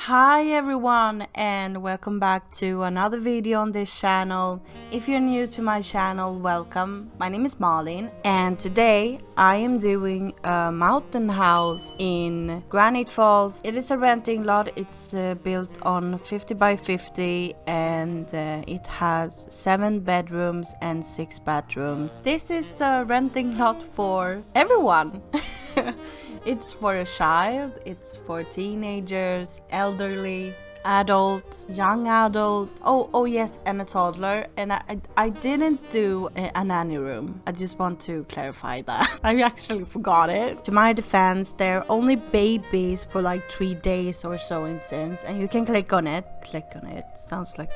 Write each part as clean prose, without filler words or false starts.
Hi everyone and welcome back to another video on this channel. If you're new to my channel, welcome. My name is Malin and today I am doing a mountain house in Granite Falls. It is a renting lot. It's built on 50 by 50 and it has 7 bedrooms and 6 bathrooms. This is a renting lot for everyone. It's for a child, it's for teenagers, elderly, adults, young adults, oh yes, and a toddler. And I didn't do a nanny room. I just want to clarify that. I actually forgot it. To my defense, they're only babies for like 3 days or so in Sims, and you can click on it. Sounds like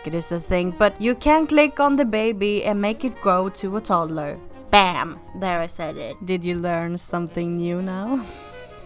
it is a thing, but you can click on the baby and make it grow to a toddler. Bam! There, I said it. Did you learn something new now?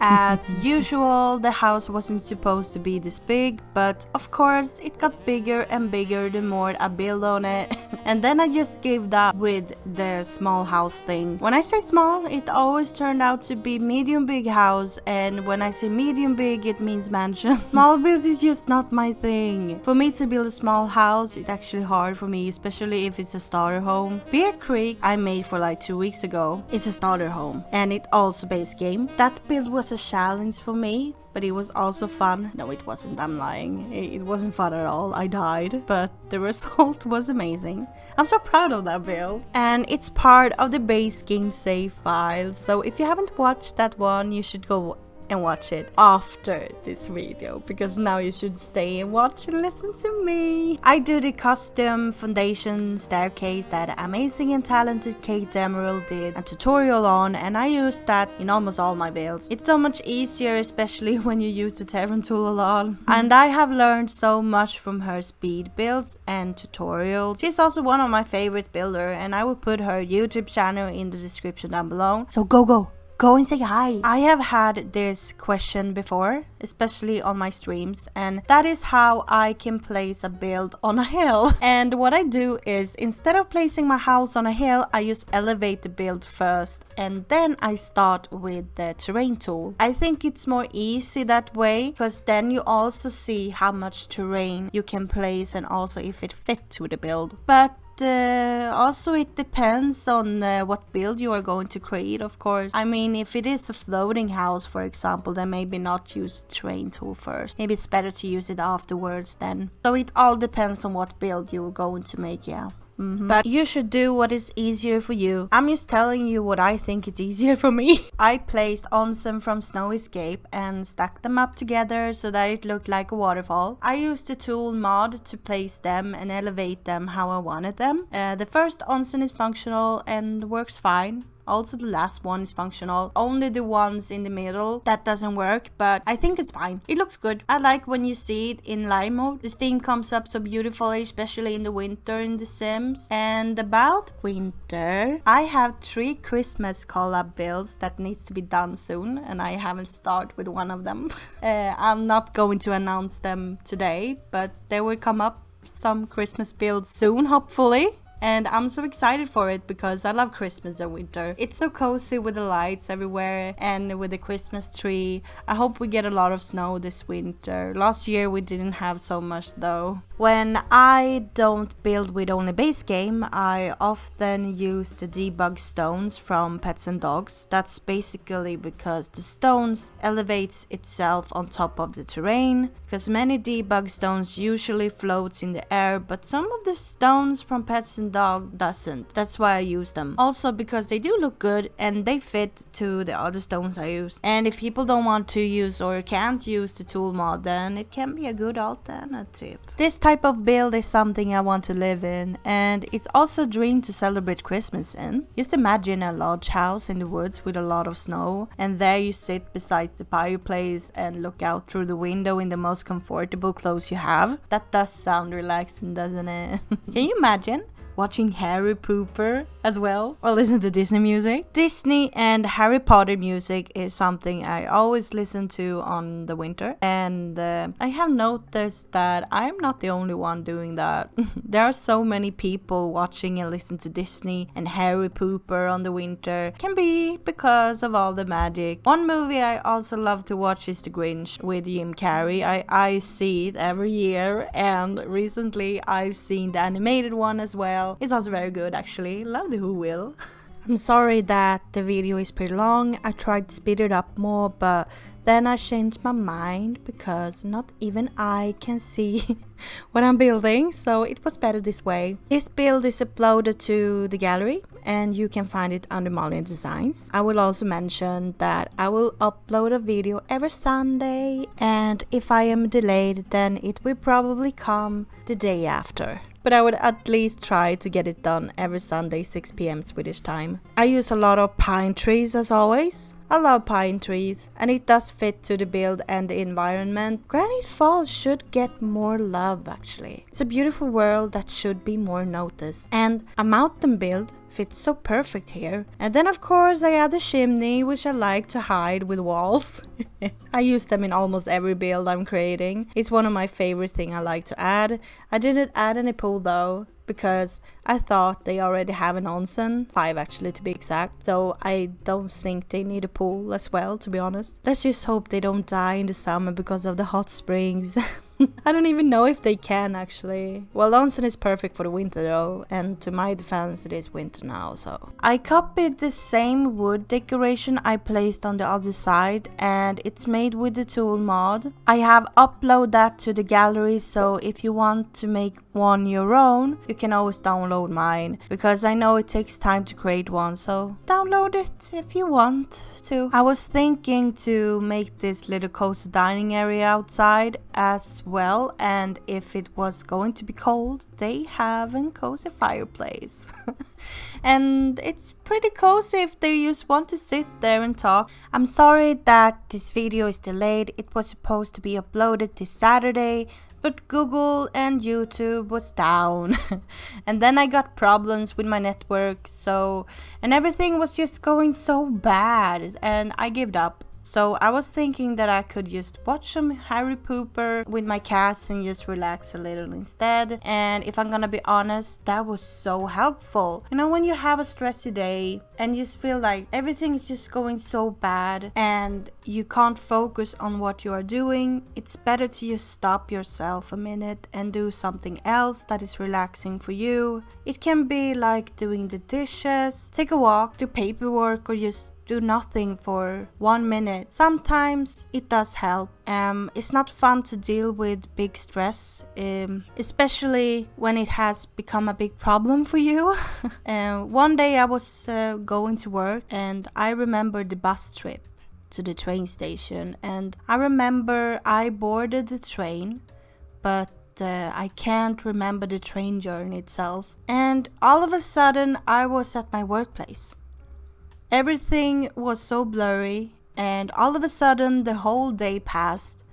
As usual, the house wasn't supposed to be this big, but of course it got bigger and bigger the more I build on it. And then I just gave up with the small house thing. When I say small, it always turned out to be medium big house, and when I say medium big, it means mansion. Small builds is just not my thing. For me to build a small house, it's actually hard for me, especially if it's a starter home. Bear Creek I made for like 2 weeks ago. It's a starter home and it also base game. That build was a challenge for me, but it was also fun. No, it wasn't, I'm lying. It wasn't fun at all. I died, but the result was amazing. I'm so proud of that build. And it's part of the base game save file, so if you haven't watched that one, you should go and watch it after this video, because now you should stay and watch and listen to me. I do the custom foundation staircase that amazing and talented Kate Emerald did a tutorial on, and I use that in almost all my builds. It's so much easier, especially when you use the Terran tool a lot. And I have learned so much from her speed builds and tutorials. She's also one of my favorite builder, and I will put her YouTube channel in the description down below. So go and say hi. I have had this question before, especially on my streams, and that is how I can place a build on a hill. And what I do is, instead of placing my house on a hill, I just elevate the build first and then I start with the terrain tool. I think it's more easy that way, because then you also see how much terrain you can place and also if it fits with the build. But also it depends on what build you are going to create, of course. I mean, if it is a floating house, for example, then maybe not use the terrain tool first. Maybe it's better to use it afterwards then. So it all depends on what build you're going to make, yeah. But you should do what is easier for you. I'm just telling you what I think is easier for me. I placed onsen from Snow Escape and stacked them up together so that it looked like a waterfall. I used the tool mod to place them and elevate them how I wanted them. The first onsen is functional and works fine. Also, the last one is functional. Only the ones in the middle that doesn't work, but I think it's fine. It looks good. I like when you see it in live mode. The steam comes up so beautifully, especially in the winter in The Sims. And about winter, I have 3 Christmas collab builds that needs to be done soon, and I haven't started with one of them. I'm not going to announce them today, but they will come up some Christmas builds soon, hopefully. And I'm so excited for it because I love Christmas and winter. It's so cozy with the lights everywhere and with the Christmas tree. I hope we get a lot of snow this winter. Last year we didn't have so much though. When I don't build with only base game, I often use the debug stones from Pets and Dogs. That's basically because the stones elevates itself on top of the terrain, because many debug stones usually floats in the air, but some of the stones from Pets and Dog doesn't. That's why I use them. Also because they do look good and they fit to the other stones I use. And if people don't want to use or can't use the tool mod, then it can be a good alternative. This type of build is something I want to live in, and it's also a dream to celebrate Christmas in. Just imagine a lodge house in the woods with a lot of snow, and there you sit beside the fireplace and look out through the window in the most comfortable clothes you have. That does sound relaxing, doesn't it? Can you imagine? watching Harry Pooper as well, or listen to Disney music. Disney and Harry Potter music is something I always listen to on the winter, and I have noticed that I'm not the only one doing that. There are so many people watching and listening to Disney and Harry Pooper on the winter. Can be because of all the magic. One movie I also love to watch is The Grinch with Jim Carrey. I see it every year, and recently I've seen the animated one as well. It's also very good actually. Love the Who Will. I'm sorry that the video is pretty long. I tried to speed it up more, but then I changed my mind because not even I can see what I'm building, so it was better this way. This build is uploaded to the gallery and you can find it under MalinDesigns. I will also mention that I will upload a video every Sunday, and if I am delayed then it will probably come the day after. But I would at least try to get it done every Sunday 6 p.m. Swedish time. I use a lot of pine trees as always. I love pine trees, and it does fit to the build and the environment. Granite Falls should get more love actually. It's a beautiful world that should be more noticed, and a mountain build fits so perfect here. And then of course I add a chimney, which I like to hide with walls. I use them in almost every build I'm creating. It's one of my favorite things I like to add. I didn't add any pool though, because I thought they already have an onsen, 5 actually to be exact, so I don't think they need a pool as well, to be honest. Let's just hope they don't die in the summer because of the hot springs. I don't even know if they can actually. Well, onsen is perfect for the winter though, and to my defense it is winter now, so. I copied the same wood decoration I placed on the other side, and it's made with the tool mod. I have uploaded that to the gallery, so if you want to make one your own, you can always download mine, because I know it takes time to create one, so download it if you want to. I was thinking to make this little cozy dining area outside as well, and if it was going to be cold, they have a cozy fireplace. And it's pretty cozy if they just want to sit there and talk. I'm sorry that this video is delayed. It was supposed to be uploaded this Saturday, but Google and YouTube was down. And then I got problems with my network, and everything was just going so bad, and I gave up. So I was thinking that I could just watch some Harry Pooper with my cats and just relax a little instead. And if I'm gonna be honest, that was so helpful. You know, when you have a stressy day and you just feel like everything is just going so bad and you can't focus on what you are doing, it's better to just stop yourself a minute and do something else that is relaxing for you. It can be like doing the dishes, take a walk, do paperwork, or just do nothing for 1 minute. Sometimes it does help. It's not fun to deal with big stress, especially when it has become a big problem for you. One day I was going to work, and I remember the bus trip to the train station, and I remember I boarded the train, but I can't remember the train journey itself. And all of a sudden I was at my workplace. Everything was so blurry, and all of a sudden the whole day passed,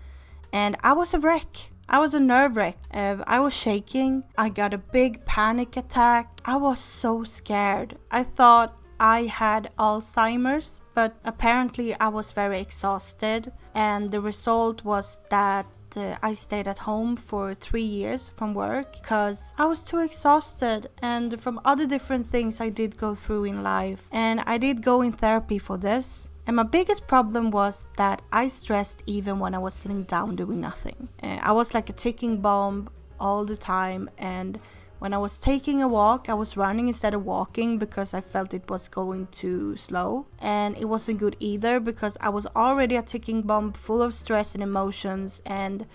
and I was a wreck. I was a nerve wreck. I was shaking. I got a big panic attack. I was so scared. I thought I had Alzheimer's, but apparently I was very exhausted, and the result was that I stayed at home for 3 years from work because I was too exhausted, and from other different things I did go through in life, and I did go in therapy for this. And my biggest problem was that I stressed even when I was sitting down doing nothing. I was like a ticking bomb all the time, and when I was taking a walk, I was running instead of walking because I felt it was going too slow. And it wasn't good either because I was already a ticking bomb full of stress and emotions. And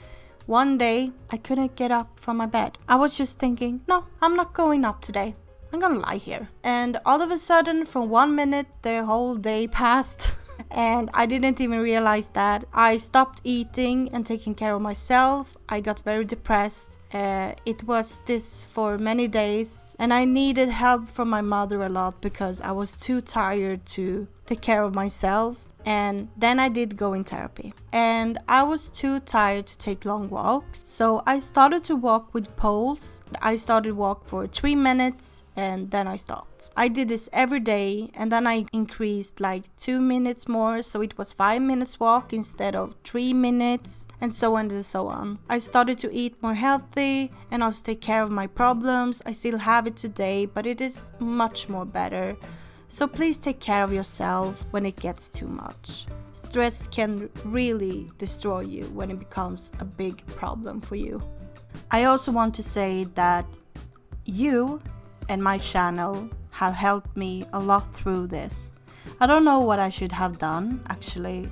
one day, I couldn't get up from my bed. I was just thinking, no, I'm not going up today. I'm gonna lie here. And all of a sudden, from 1 minute, the whole day passed. And I didn't even realize that. I stopped eating and taking care of myself. I got very depressed. It was this for many days, and I needed help from my mother a lot because I was too tired to take care of myself. and then I did go in therapy. And I was too tired to take long walks, so I started to walk with poles. I started walk for 3 minutes and then I stopped. I did this every day, and then I increased like 2 minutes more, so it was 5 minutes walk instead of 3 minutes, and so on and so on. I started to eat more healthy and also take care of my problems. I still have it today, but it is much more better. So please take care of yourself when it gets too much. Stress can really destroy you when it becomes a big problem for you. I also want to say that you and my channel have helped me a lot through this. I don't know what I should have done actually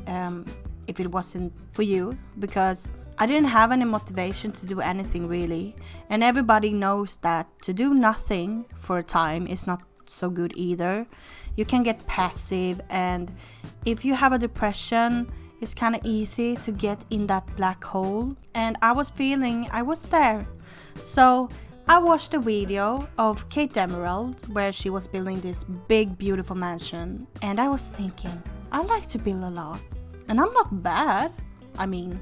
if it wasn't for you, because I didn't have any motivation to do anything really, and everybody knows that to do nothing for a time is not so good either. You can get passive, and if you have a depression, it's kind of easy to get in that black hole, and I was feeling I was there. So I watched a video of Kate Emerald where she was building this big beautiful mansion, and I was thinking, I like to build a lot and I'm not bad. I mean,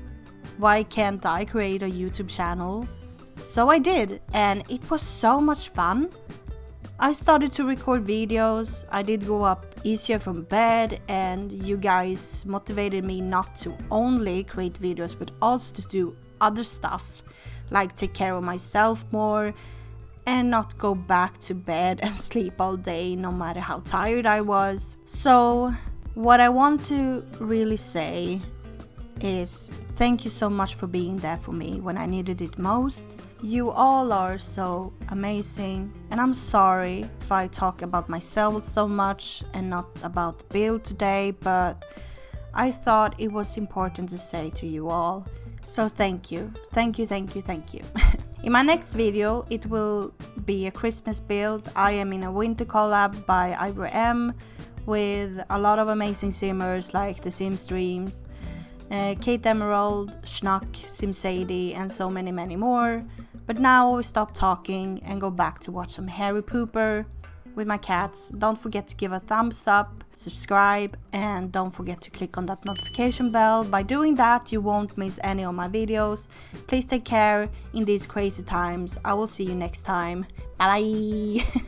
why can't I create a YouTube channel? So I did, and it was so much fun. I started to record videos. I did go up easier from bed, and you guys motivated me not to only create videos but also to do other stuff, like take care of myself more and not go back to bed and sleep all day no matter how tired I was. So what I want to really say is thank you so much for being there for me when I needed it most. You all are so amazing, and I'm sorry if I talk about myself so much and not about the build today, but I thought it was important to say to you all. So thank you. In my next video, it will be a Christmas build. I am in a winter collab by Ivory M with a lot of amazing simmers like The Sims Dreams, Kate Emerald, Schnuck, SimSadie, and so many more. But now we stop talking and go back to watch some Harry Pooper with my cats. Don't forget to give a thumbs up, subscribe, and don't forget to click on that notification bell. By doing that, you won't miss any of my videos. Please take care in these crazy times. I will see you next time. Bye bye.